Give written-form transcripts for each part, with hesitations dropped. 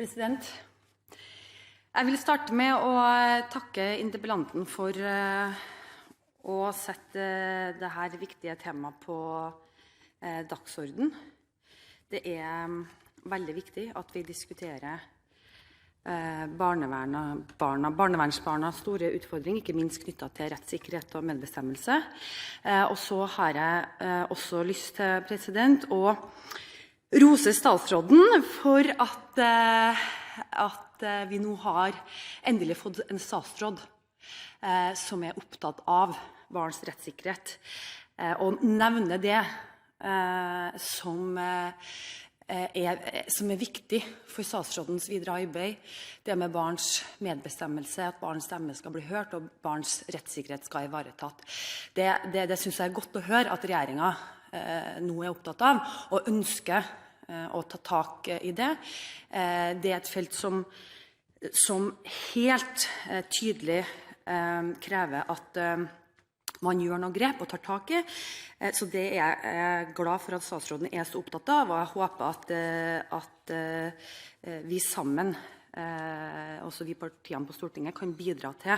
President. Jeg vil starte med å takke interpellanten for å sette dette viktige temaet på dagsorden. Det er veldig viktig at vi diskuterer barnevernsbarnas store utfordring, ikke minst knyttet til rettssikkerhet og medbestemmelse. Og så har jeg også lyst til, president, å rose statsråden for at vi nå har endelig fått en statsråd som er opptatt av barns rettssikkerhet, og nevne det som er viktig for statsrådens videre arbeid, det med barns medbestemmelse, at barns stemme skal bli hørt og barns rettssikkerhet skal ivaretatt. Det synes jeg er godt å høre at regjeringen nå er opptatt av og ønsker å ta tak i det. Det er et felt som helt tydelig krever at man gjør noe grep og tar tak i, så det er jeg glad for at statsråden er så opptatt av, og jeg håper at vi sammen, også de partiene på Stortinget, kan bidra til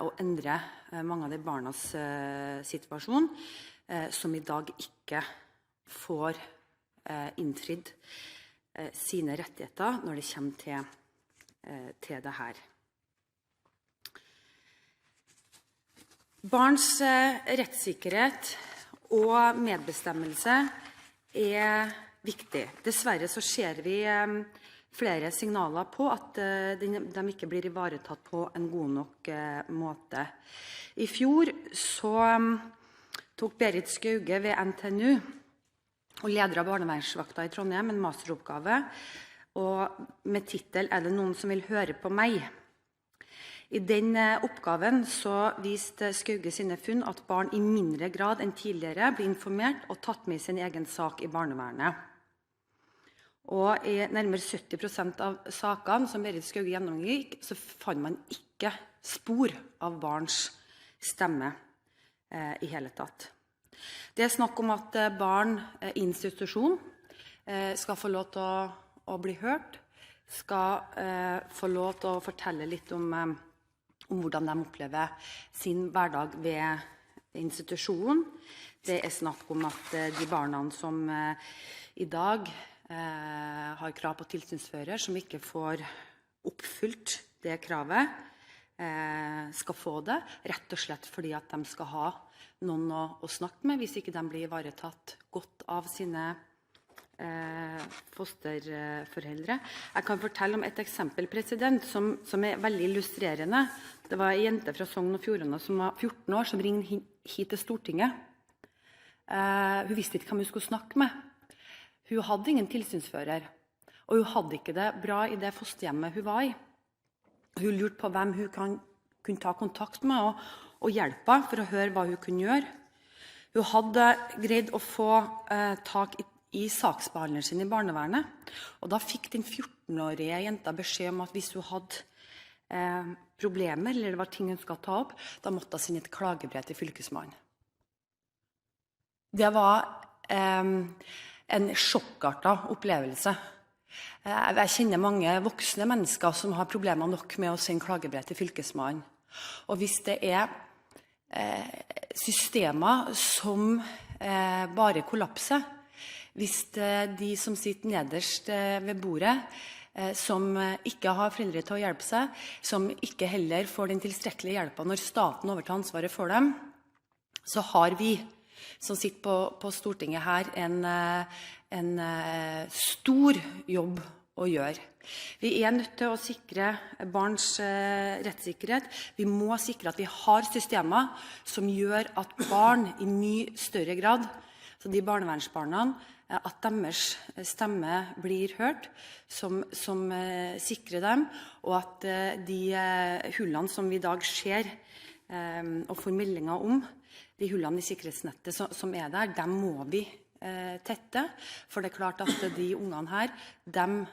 å endre mange av de barnas situasjon, som i dag ikke får innfridd sine rettigheter når det kommer til det her. Barns rettssikkerhet og medbestemmelse er viktig. Dessverre så ser vi flere signaler på at de ikke blir ivaretatt på en god nok måte. I fjor så tok Berit Skauge ved NTNU og leder av barnevernsvakta i Trondheim en masteroppgave, og med titel «Er det noen som vil høre på meg?». I den oppgaven så viste Skauge sine funn at barn i mindre grad enn tidligere blir informert og tatt med i sin egen sak i barnevernet. Og i nærmere 70% av sakene som Berit Skauge gjennomgikk, så fant man ikke spor av barns stemme i hele tatt. Det er snakk om at barn i institusjon skal få lov til å bli hørt, skal få lov til å fortelle litt om hvordan de opplever sin hverdag ved institusjonen. Det er snakk om at de barna som i dag har krav på tilsynsfører, som ikke får oppfylt det kravet, skal få det, rett og slett fordi at de skal ha noen å snakke med hvis ikke de blir ivaretatt godt av sine fosterforeldre. Jeg kan fortelle om et eksempel, president, som er veldig illustrerende. Det var en jente fra Sogn og Fjordane som var 14 år, som ringte hit til Stortinget. Hun visste ikke hvem hun skulle snakke med. Hun hadde ingen tilsynsfører, og hun hadde ikke det bra i det fosterhjemmet hun var i. Hun lurte på hvem hun kunne ta kontakt med og hjelpe for å høre hva hun kunne gjøre. Hun hadde greid å få tak i saksbehandleren sin i barnevernet, og da fikk den 14-årige jenta beskjed om at hvis hun hadde problemer, eller det var ting hun skulle ta opp, da måtte hun sende et klagebrev til fylkesmannen. Det var en sjokkartet opplevelse. Jeg kjenner mange voksne mennesker som har problemer nok med å sende klagebrev til fylkesmannen. Og hvis det er systemer som bare kollapser, hvis de som sitter nederst ved bordet, som ikke har foreldre til å hjelpe seg, som ikke heller får den tilstrekkelige hjelpen når staten overtar ansvaret for dem, så har vi som sitter på Stortinget her en stor jobb å gjøre. Vi er nødt til å sikre barns rettssikkerhet. Vi må sikre at vi har systemer som gjør at barn i mye større grad, så de barnevernsbarna, at deres stemme blir hørt, som sikrer dem, og at de hullene som vi i dag ser og får meldinger om, de hullene i sikkerhetsnettet som er der, dem må vi tette, for det er klart at de ungene her, dem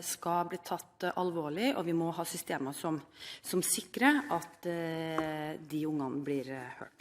skal bli tatt alvorlig, og vi må ha systemer som sikrer at de ungene blir hørt.